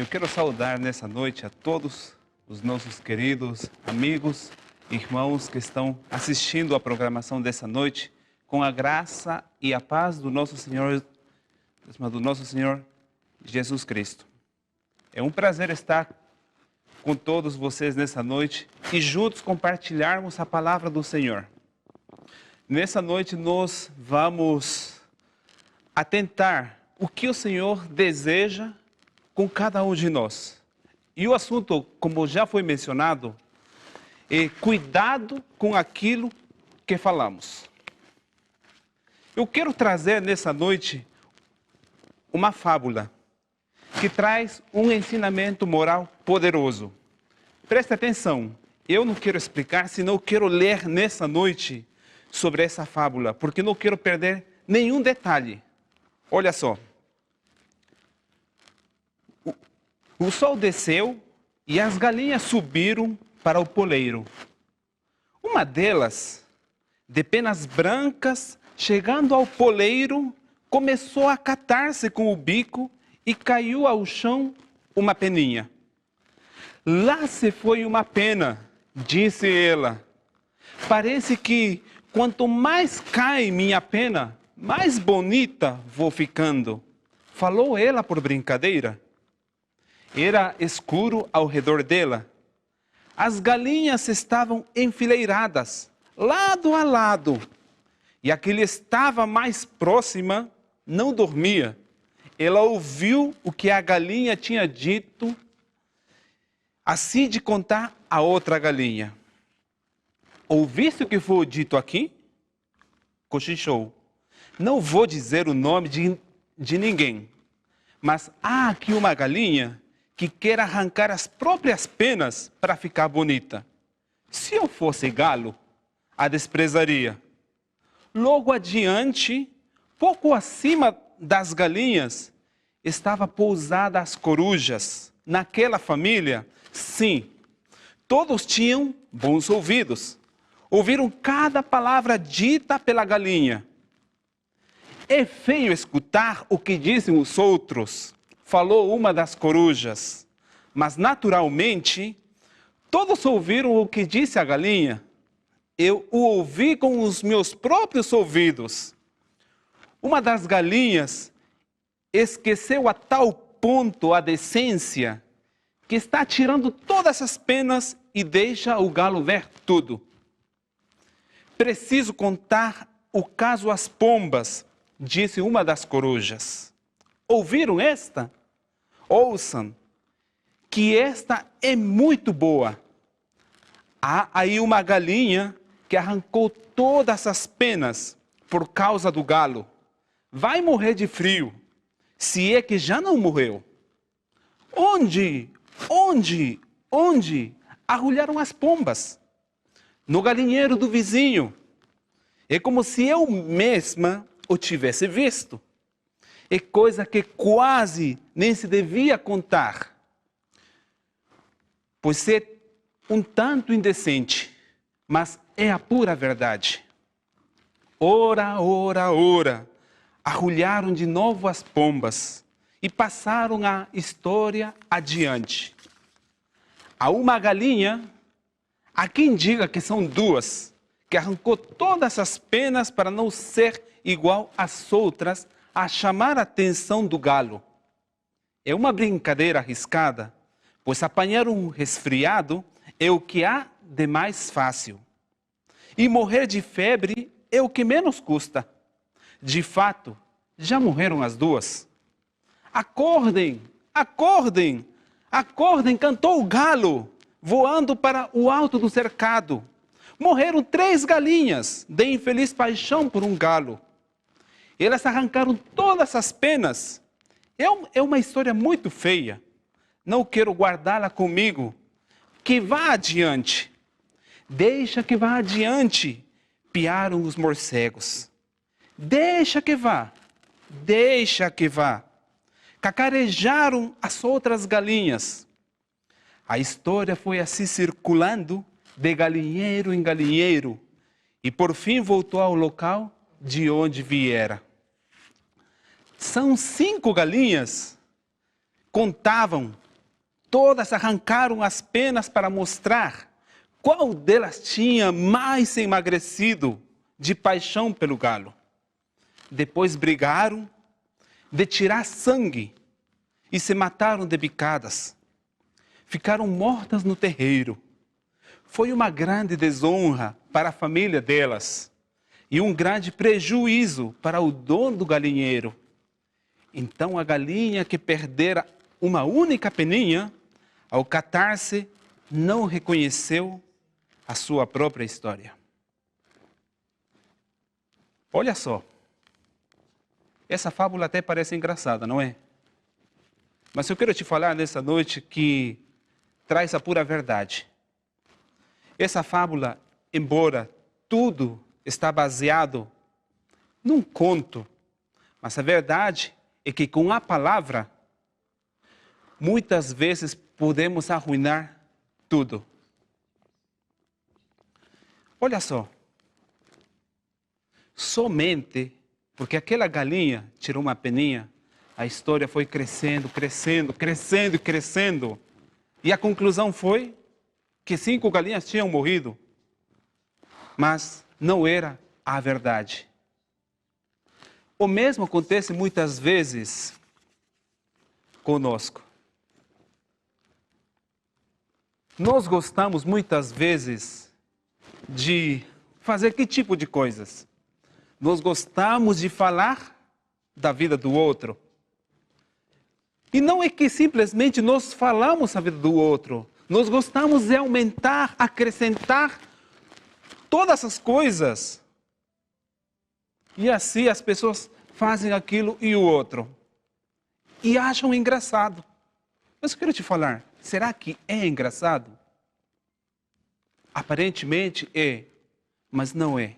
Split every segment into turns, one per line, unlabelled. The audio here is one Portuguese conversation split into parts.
Eu quero saudar nessa noite a todos os nossos queridos amigos, irmãos que estão assistindo a programação dessa noite, com a graça e a paz do nosso Senhor Jesus Cristo. É um prazer estar com todos vocês nessa noite e juntos compartilharmos a palavra do Senhor. Nessa noite nós vamos atentar o que o Senhor deseja com cada um de nós. E o assunto, como já foi mencionado, é cuidado com aquilo que falamos. Eu quero trazer nessa noite uma fábula que traz um ensinamento moral poderoso. Preste atenção, eu não quero explicar, senão eu quero ler nessa noite sobre essa fábula, porque não quero perder nenhum detalhe. Olha só. O sol desceu e as galinhas subiram para o poleiro. Uma delas, de penas brancas, chegando ao poleiro, começou a catar-se com o bico e caiu ao chão uma peninha. Lá se foi uma pena, disse ela. Parece que quanto mais cai minha pena, mais bonita vou ficando. Falou ela por brincadeira. Era escuro ao redor dela. As galinhas estavam enfileiradas, lado a lado. E a que lhe estava mais próxima não dormia. Ela ouviu o que a galinha tinha dito, assim de contar a outra galinha. Ouviste o que foi dito aqui? Cochichou. Não vou dizer o nome de ninguém, mas há aqui uma galinha que quer arrancar as próprias penas para ficar bonita. Se eu fosse galo, a desprezaria. Logo adiante, pouco acima das galinhas, estava pousada as corujas. Naquela família, sim, todos tinham bons ouvidos. Ouviram cada palavra dita pela galinha. É feio escutar o que dizem os outros, falou uma das corujas. Mas naturalmente, todos ouviram o que disse a galinha. Eu o ouvi com os meus próprios ouvidos. Uma das galinhas esqueceu a tal ponto a decência que está tirando todas as penas e deixa o galo ver tudo. Preciso contar o caso às pombas, disse uma das corujas. Ouviram esta? Ouçam, que esta é muito boa. Há aí uma galinha que arrancou todas as penas por causa do galo. Vai morrer de frio, se é que já não morreu. Onde arrulharam as pombas? No galinheiro do vizinho. É como se eu mesma o tivesse visto. É coisa que quase nem se devia contar, pois é um tanto indecente, mas é a pura verdade. Ora, arrulharam de novo as pombas e passaram a história adiante. Há uma galinha, há quem diga que são duas, que arrancou todas as penas para não ser igual às outras, a chamar a atenção do galo. É uma brincadeira arriscada, pois apanhar um resfriado é o que há de mais fácil. E morrer de febre é o que menos custa. De fato, já morreram as duas. Acordem, cantou o galo, voando para o alto do cercado. Morreram 3 galinhas de infeliz paixão por um galo. Elas arrancaram todas as penas. É uma história muito feia. Não quero guardá-la comigo. Que vá adiante. Deixa que vá adiante, piaram os morcegos. Deixa que vá. Cacarejaram as outras galinhas. A história foi assim circulando de galinheiro em galinheiro e por fim voltou ao local de onde viera. São 5 galinhas, contavam Todas arrancaram as penas para mostrar qual delas tinha mais emagrecido de paixão pelo galo. Depois brigaram de tirar sangue e se mataram de bicadas. Ficaram mortas no terreiro. Foi uma grande desonra para a família delas e um grande prejuízo para o dono do galinheiro. Então a galinha que perdera uma única peninha, ao catar-se, não reconheceu a sua própria história. Olha só, essa fábula até parece engraçada, não é? Mas eu quero te falar nessa noite que traz a pura verdade. Essa fábula, embora tudo está baseado num conto, mas a verdade é que com a palavra, muitas vezes podemos arruinar tudo. Olha só, somente porque aquela galinha tirou uma peninha, a história foi crescendo, crescendo, crescendo e crescendo. E a conclusão foi que 5 galinhas tinham morrido. Mas não era a verdade. O mesmo acontece muitas vezes conosco. Nós gostamos muitas vezes de fazer que tipo de coisas? Nós gostamos de falar da vida do outro. E não é que simplesmente nós falamos a vida do outro. Nós gostamos de aumentar, acrescentar todas as coisas. E assim as pessoas fazem aquilo e o outro. E acham engraçado. Mas eu quero te falar, será que é engraçado? Aparentemente é, mas não é.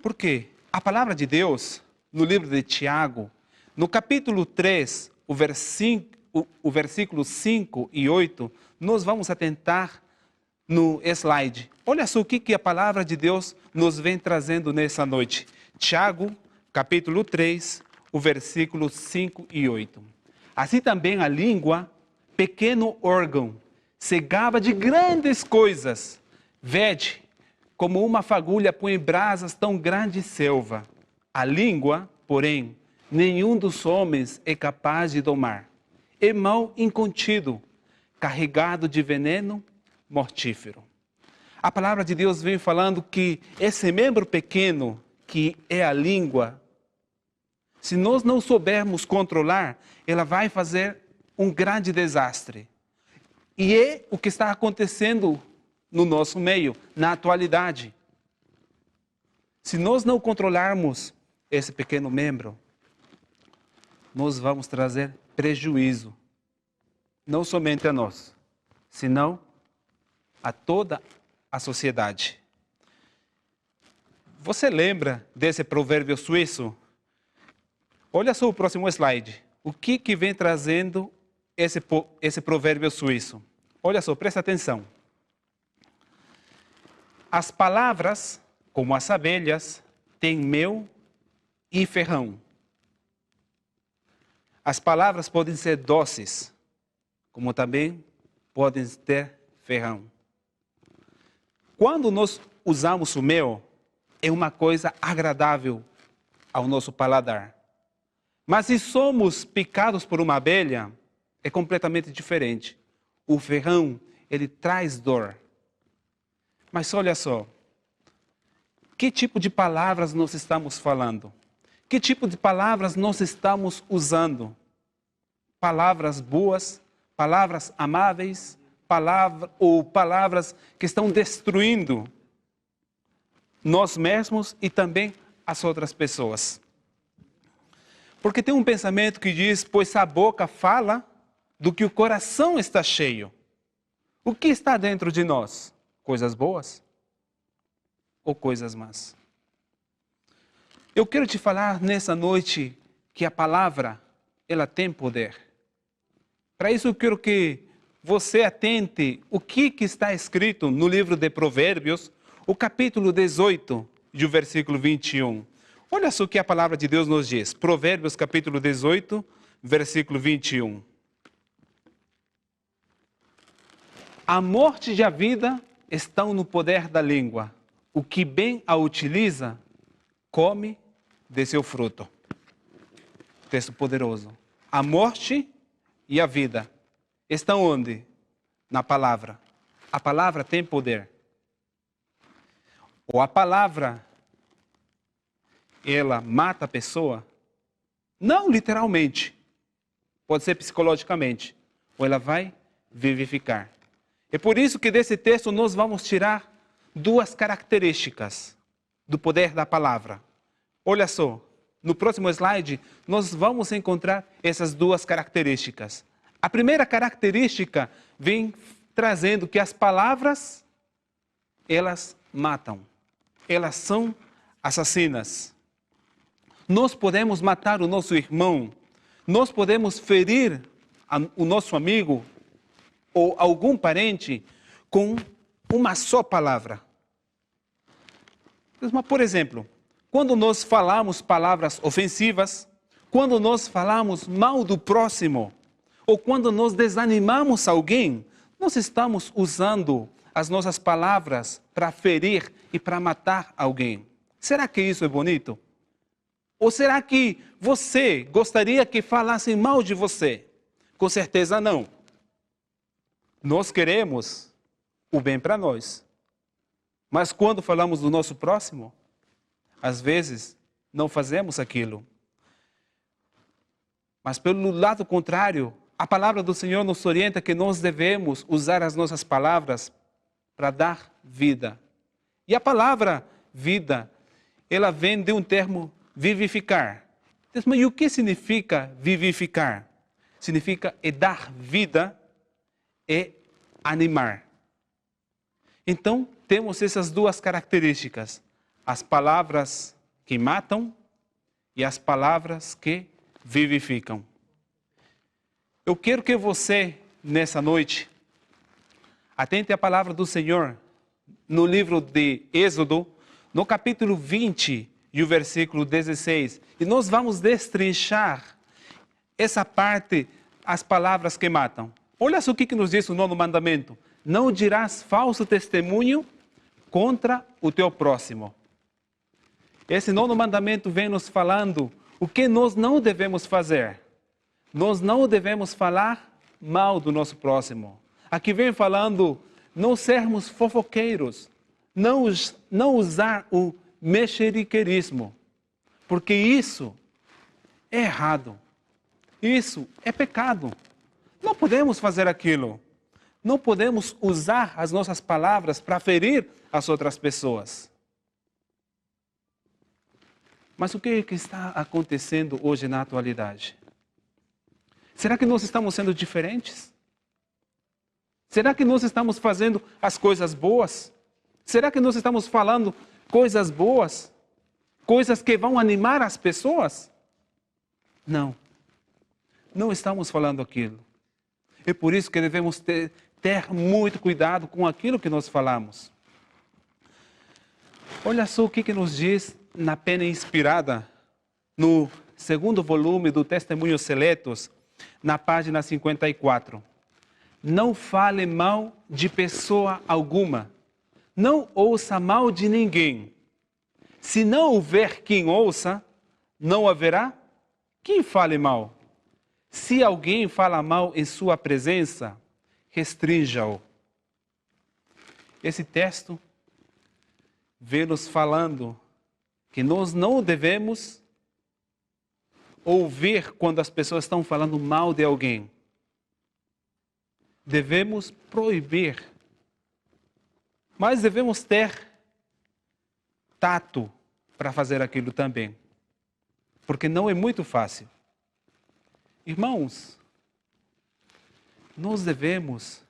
Por quê? A palavra de Deus, no livro de Tiago, no capítulo 3, o versículo 5 e 8, nós vamos atentar no slide. Olha só o que a palavra de Deus nos vem trazendo nessa noite. Tiago, capítulo 3, o versículo 5 e 8. Assim também a língua, pequeno órgão, se gaba de grandes coisas. Vede, como uma fagulha põe brasas tão grande selva. A língua, porém, nenhum dos homens é capaz de domar. É mal incontido, carregado de veneno mortífero. A palavra de Deus vem falando que esse membro pequeno, que é a língua, se nós não soubermos controlar, ela vai fazer um grande desastre. E é o que está acontecendo no nosso meio, na atualidade. Se nós não controlarmos esse pequeno membro, nós vamos trazer prejuízo, não somente a nós, senão a toda a sociedade. Você lembra desse provérbio suíço? Olha só o próximo slide. O que vem trazendo esse provérbio suíço? Olha só, presta atenção. As palavras, como as abelhas, têm mel e ferrão. As palavras podem ser doces, como também podem ter ferrão. Quando nós usamos o mel, é uma coisa agradável ao nosso paladar. Mas se somos picados por uma abelha, é completamente diferente. O ferrão, ele traz dor. Mas olha só, que tipo de palavras nós estamos falando? Que tipo de palavras nós estamos usando? Palavras boas, palavras amáveis, palavras que estão destruindo nós mesmos e também as outras pessoas. Porque tem um pensamento que diz, pois a boca fala do que o coração está cheio. O que está dentro de nós? Coisas boas ou coisas más? Eu quero te falar nessa noite que a palavra, ela tem poder. Para isso eu quero que você atente o que está escrito no livro de Provérbios, o capítulo 18, e o versículo 21. Olha só o que a palavra de Deus nos diz. Provérbios capítulo 18, versículo 21. A morte e a vida estão no poder da língua. O que bem a utiliza, come de seu fruto. Texto poderoso. A morte e a vida estão onde? Na palavra. A palavra tem poder. Ou a palavra, ela mata a pessoa? Não literalmente. Pode ser psicologicamente. Ou ela vai vivificar. É por isso que desse texto nós vamos tirar duas características do poder da palavra. Olha só, no próximo slide nós vamos encontrar essas duas características. A primeira característica vem trazendo que as palavras, elas matam. Elas são assassinas. Nós podemos matar o nosso irmão, nós podemos ferir o nosso amigo ou algum parente com uma só palavra. Mas, por exemplo, quando nós falamos palavras ofensivas, quando nós falamos mal do próximo, ou quando nós desanimamos alguém, nós estamos usando as nossas palavras para ferir e para matar alguém. Será que isso é bonito? Ou será que você gostaria que falassem mal de você? Com certeza não. Nós queremos o bem para nós. Mas quando falamos do nosso próximo, às vezes não fazemos aquilo. Mas pelo lado contrário, a palavra do Senhor nos orienta que nós devemos usar as nossas palavras para dar vida. E a palavra vida, ela vem de um termo vivificar. Mas e o que significa vivificar? Significa dar vida e animar. Então, temos essas duas características. As palavras que matam e as palavras que vivificam. Eu quero que você, nessa noite, atente à palavra do Senhor no livro de Êxodo, no capítulo 20 e o versículo 16. E nós vamos destrinchar essa parte, as palavras que matam. Olha só o que nos diz o 9º mandamento. Não dirás falso testemunho contra o teu próximo. Esse 9º mandamento vem nos falando o que nós não devemos fazer. Nós não devemos falar mal do nosso próximo. Aqui vem falando não sermos fofoqueiros, não usar o mexeriqueirismo, porque isso é errado, isso é pecado. Não podemos fazer aquilo, não podemos usar as nossas palavras para ferir as outras pessoas. Mas o que é que está acontecendo hoje na atualidade? Será que nós estamos sendo diferentes? Será que nós estamos fazendo as coisas boas? Será que nós estamos falando coisas boas? Coisas que vão animar as pessoas? Não. Não estamos falando aquilo. É por isso que devemos ter muito cuidado com aquilo que nós falamos. Olha só o que nos diz na Pena Inspirada, no 2º volume do Testemunhos Seletos, na página 54. Não fale mal de pessoa alguma. Não ouça mal de ninguém. Se não houver quem ouça, não haverá quem fale mal. Se alguém fala mal em sua presença, restrinja-o. Esse texto vem nos falando que nós não devemos ouvir quando as pessoas estão falando mal de alguém. Devemos proibir. Mas devemos ter tato para fazer aquilo também. Porque não é muito fácil. Irmãos, nós devemos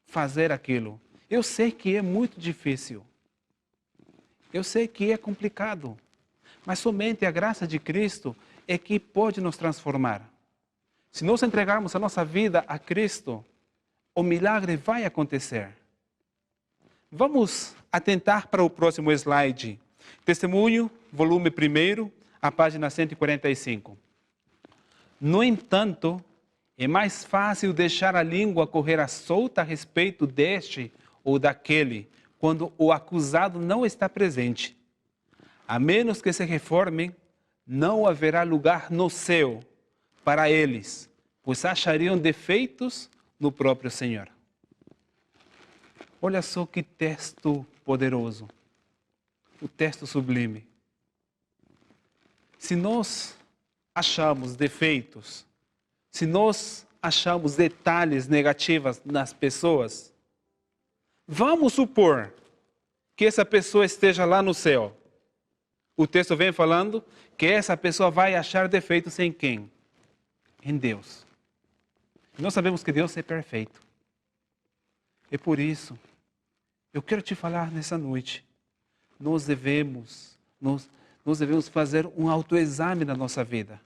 fazer aquilo. Eu sei que é muito difícil. Eu sei que é complicado. Mas somente a graça de Cristo é que pode nos transformar. Se nós entregarmos a nossa vida a Cristo, o milagre vai acontecer. Vamos atentar para o próximo slide. Testemunho, volume 1, a página 145. No entanto, É mais fácil deixar a língua correr à solta a respeito deste ou daquele, quando o acusado não está presente. A menos que se reformem, não haverá lugar no céu para eles, pois achariam defeitos no próprio Senhor. Olha só que texto poderoso, o texto sublime. Se nós achamos defeitos, se nós achamos detalhes negativos nas pessoas, vamos supor que essa pessoa esteja lá no céu. O texto vem falando que essa pessoa vai achar defeitos em quem? Em Deus. Nós sabemos que Deus é perfeito. É por isso, eu quero te falar nessa noite, nós devemos fazer um autoexame na nossa vida.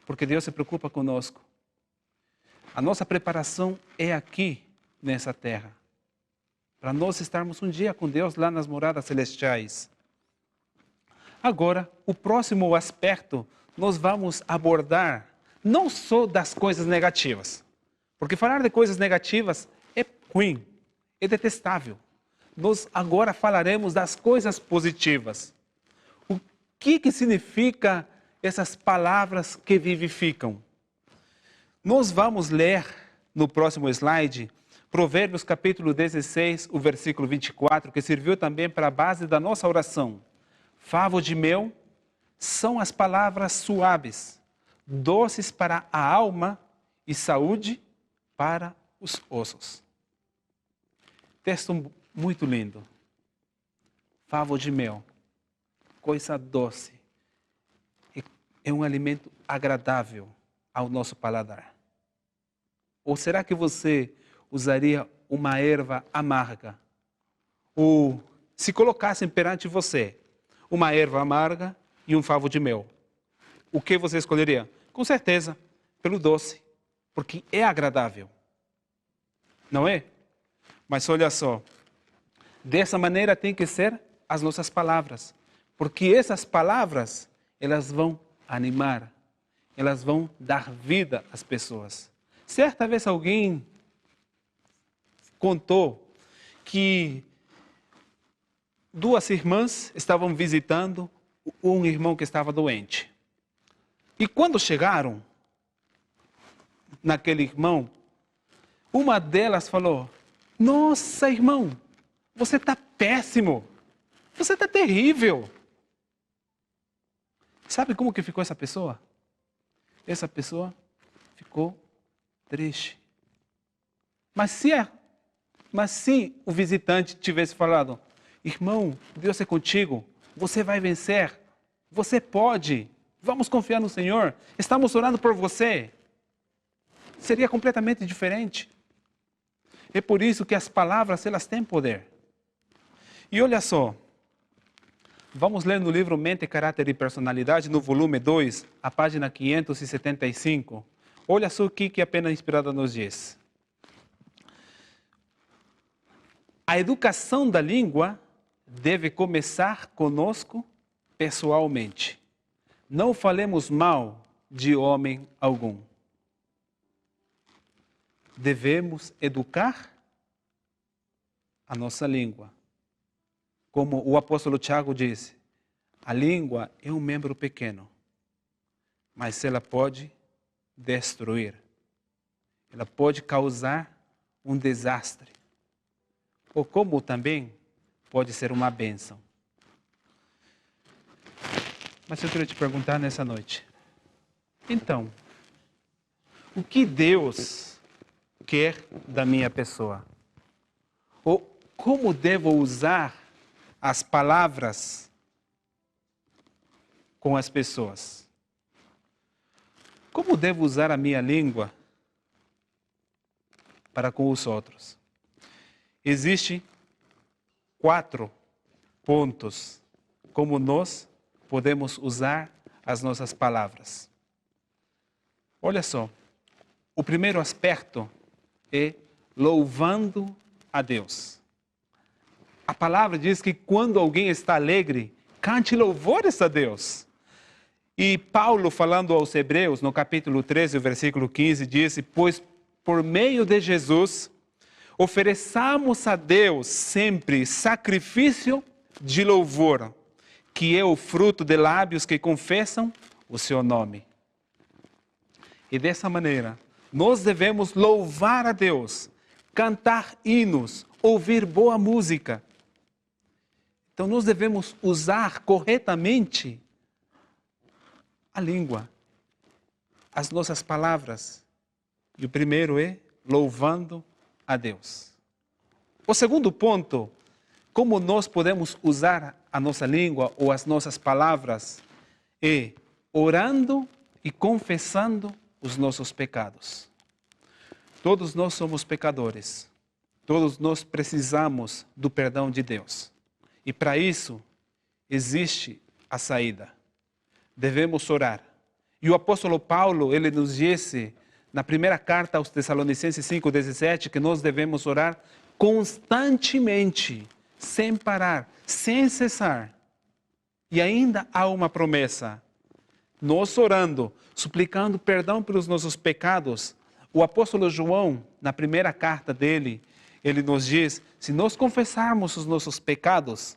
Porque Deus se preocupa conosco. A nossa preparação é aqui, nessa terra. Para nós estarmos um dia com Deus lá nas moradas celestiais. Agora, o próximo aspecto, nós vamos abordar não só das coisas negativas. Porque falar de coisas negativas é ruim, é detestável. Nós agora falaremos das coisas positivas. O que significa essas palavras que vivificam? Nós vamos ler no próximo slide, Provérbios capítulo 16, o versículo 24, que serviu também para a base da nossa oração. Favo de mel são as palavras suaves, doces para a alma e saúde para os ossos. Texto muito lindo. Favo de mel, coisa doce. É um alimento agradável ao nosso paladar. Ou será que você usaria uma erva amarga? Ou se colocassem perante você uma erva amarga e um favo de mel, o que você escolheria? Com certeza, pelo doce, porque é agradável. Não é? Mas olha só, dessa maneira tem que ser as nossas palavras, porque essas palavras, elas vão animar, elas vão dar vida às pessoas. Certa vez alguém contou que duas irmãs estavam visitando um irmão que estava doente. E quando chegaram naquele irmão, uma delas falou: "Nossa, irmão, você está péssimo, você está terrível." Sabe como que ficou essa pessoa? Essa pessoa ficou triste. Mas se o visitante tivesse falado: "Irmão, Deus é contigo, você vai vencer, você pode, vamos confiar no Senhor, estamos orando por você", seria completamente diferente. É por isso que as palavras, elas têm poder. E olha só, vamos ler no livro Mente, Caráter e Personalidade, no volume 2, a página 575. Olha só o que a Pena Inspirada nos diz. A educação da língua deve começar conosco pessoalmente. Não falemos mal de homem algum. Devemos educar a nossa língua. Como o apóstolo Tiago disse, a língua é um membro pequeno, mas ela pode destruir. Ela pode causar um desastre. Ou como também pode ser uma bênção. Mas eu quero te perguntar nessa noite. Então, o que Deus quer da minha pessoa? Ou como devo usar as palavras com as pessoas? Como devo usar a minha língua para com os outros? Existem 4 pontos como nós podemos usar as nossas palavras. Olha só, o primeiro aspecto é louvando a Deus. A palavra diz que quando alguém está alegre, cante louvores a Deus. E Paulo, falando aos Hebreus, no capítulo 13, versículo 15, disse: pois por meio de Jesus, ofereçamos a Deus sempre sacrifício de louvor, que é o fruto de lábios que confessam o seu nome. E dessa maneira, nós devemos louvar a Deus, cantar hinos, ouvir boa música. Então nós devemos usar corretamente a língua, as nossas palavras. E o primeiro é louvando a Deus. O segundo ponto, como nós podemos usar a nossa língua ou as nossas palavras, é orando e confessando os nossos pecados. Todos nós somos pecadores. Todos nós precisamos do perdão de Deus. E para isso, existe a saída. Devemos orar. E o apóstolo Paulo, ele nos disse, na primeira carta aos Tessalonicenses 5,17, que nós devemos orar constantemente, sem parar, sem cessar. E ainda há uma promessa. Nós orando, suplicando perdão pelos nossos pecados, o apóstolo João, na primeira carta dele, ele nos diz, se nós confessarmos os nossos pecados,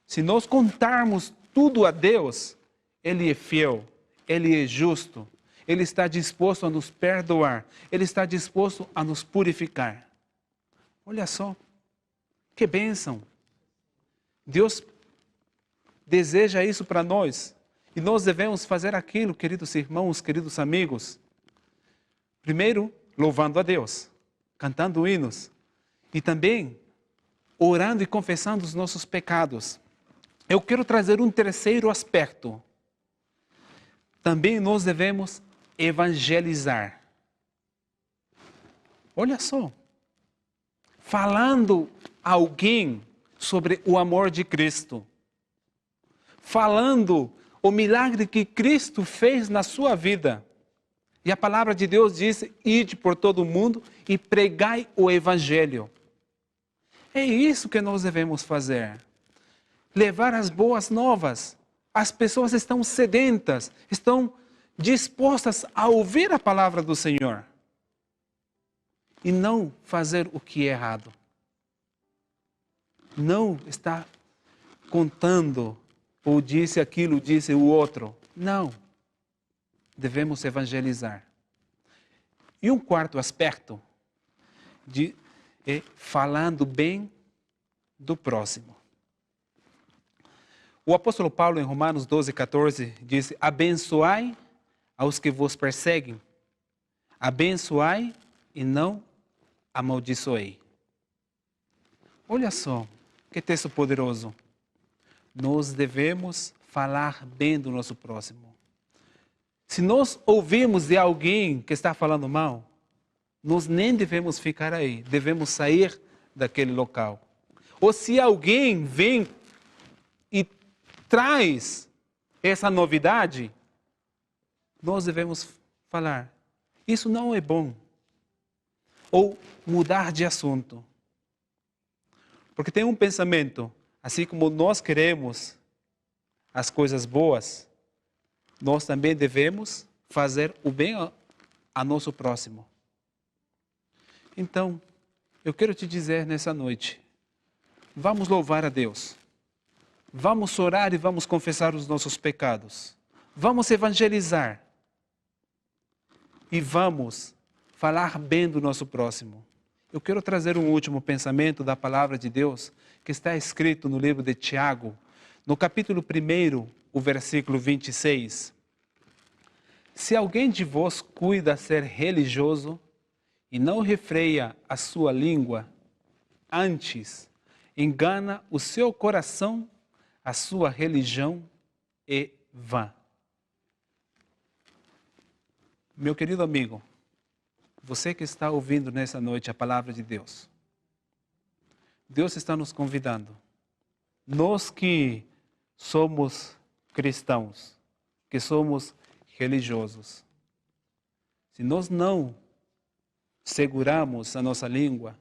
se nós contarmos tudo a Deus, Ele é fiel, Ele é justo, Ele está disposto a nos perdoar, Ele está disposto a nos purificar. Olha só, que bênção! Deus deseja isso para nós. E nós devemos fazer aquilo, queridos irmãos, queridos amigos. Primeiro, louvando a Deus, cantando hinos. E também, orando e confessando os nossos pecados. Eu quero trazer um terceiro aspecto. Também nós devemos evangelizar. Olha só. Falando a alguém sobre o amor de Cristo. Falando o milagre que Cristo fez na sua vida. E a palavra de Deus diz, ide por todo o mundo e pregai o evangelho. É isso que nós devemos fazer. Levar as boas novas. As pessoas estão sedentas, estão dispostas a ouvir a palavra do Senhor. E não fazer o que é errado. Não está contando, ou disse aquilo, disse o outro. Não. Devemos evangelizar. E um quarto aspecto é falando bem do próximo. O apóstolo Paulo, em Romanos 12,14, diz, abençoai aos que vos perseguem, abençoai e não amaldiçoei. Olha só, que texto poderoso. Nós devemos falar bem do nosso próximo. Se nós ouvirmos de alguém que está falando mal, nós nem devemos ficar aí, devemos sair daquele local. Ou se alguém vem e traz essa novidade, nós devemos falar, isso não é bom. Ou mudar de assunto. Porque tem um pensamento, assim como nós queremos as coisas boas, nós também devemos fazer o bem a nosso próximo. Então, eu quero te dizer nessa noite, vamos louvar a Deus. Vamos orar e vamos confessar os nossos pecados. Vamos evangelizar. E vamos falar bem do nosso próximo. Eu quero trazer um último pensamento da palavra de Deus, que está escrito no livro de Tiago, no capítulo 1, o versículo 26. Se alguém de vós cuida ser religioso e não refreia a sua língua, antes engana o seu coração, a sua religião é vã. Meu querido amigo, você que está ouvindo nessa noite a palavra de Deus, Deus está nos convidando. Nós que somos cristãos, que somos religiosos, se nós não seguramos a nossa língua,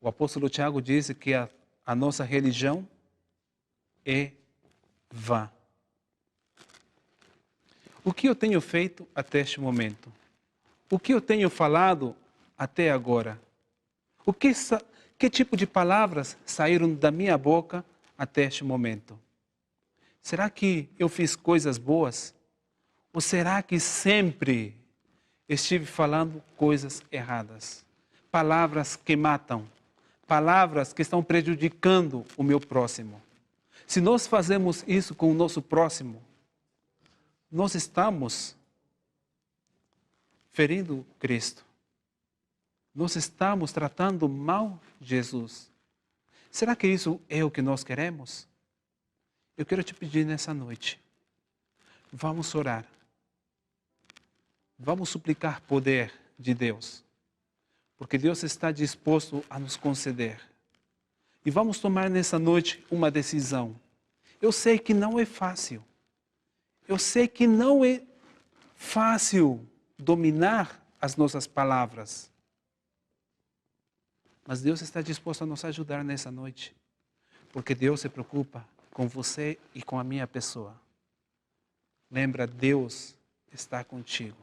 o apóstolo Tiago disse que a nossa religião é vã. O que eu tenho feito até este momento? O que eu tenho falado até agora? Que tipo de palavras saíram da minha boca até este momento? Será que eu fiz coisas boas? Ou será que sempre estive falando coisas erradas? Palavras que matam, palavras que estão prejudicando o meu próximo. Se nós fazemos isso com o nosso próximo, nós estamos ferindo Cristo. Nós estamos tratando mal Jesus. Será que isso é o que nós queremos? Eu quero te pedir nessa noite, vamos orar. Vamos suplicar poder de Deus, porque Deus está disposto a nos conceder. E vamos tomar nessa noite uma decisão. Eu sei que não é fácil. Eu sei que não é fácil dominar as nossas palavras. Mas Deus está disposto a nos ajudar nessa noite, porque Deus se preocupa com você e com a minha pessoa. Lembra, Deus está contigo.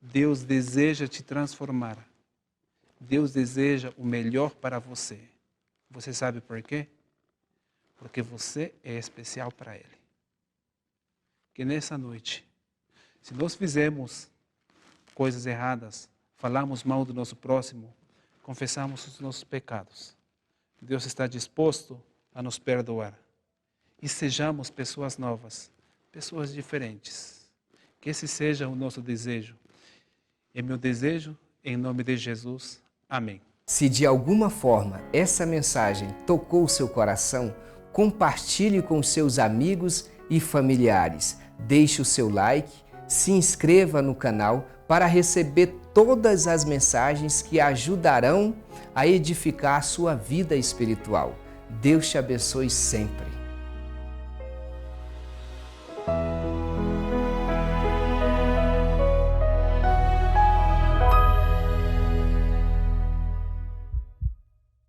Deus deseja te transformar. Deus deseja o melhor para você. Você sabe por quê? Porque você é especial para Ele. Que nessa noite, se nós fizermos coisas erradas, falarmos mal do nosso próximo, confessamos os nossos pecados, Deus está disposto a nos perdoar. E sejamos pessoas novas, pessoas diferentes. Que esse seja o nosso desejo. É meu desejo, em nome de Jesus. Amém.
Se de alguma forma essa mensagem tocou o seu coração, compartilhe com seus amigos e familiares. Deixe o seu like, se inscreva no canal para receber todas as mensagens que ajudarão a edificar a sua vida espiritual. Deus te abençoe sempre.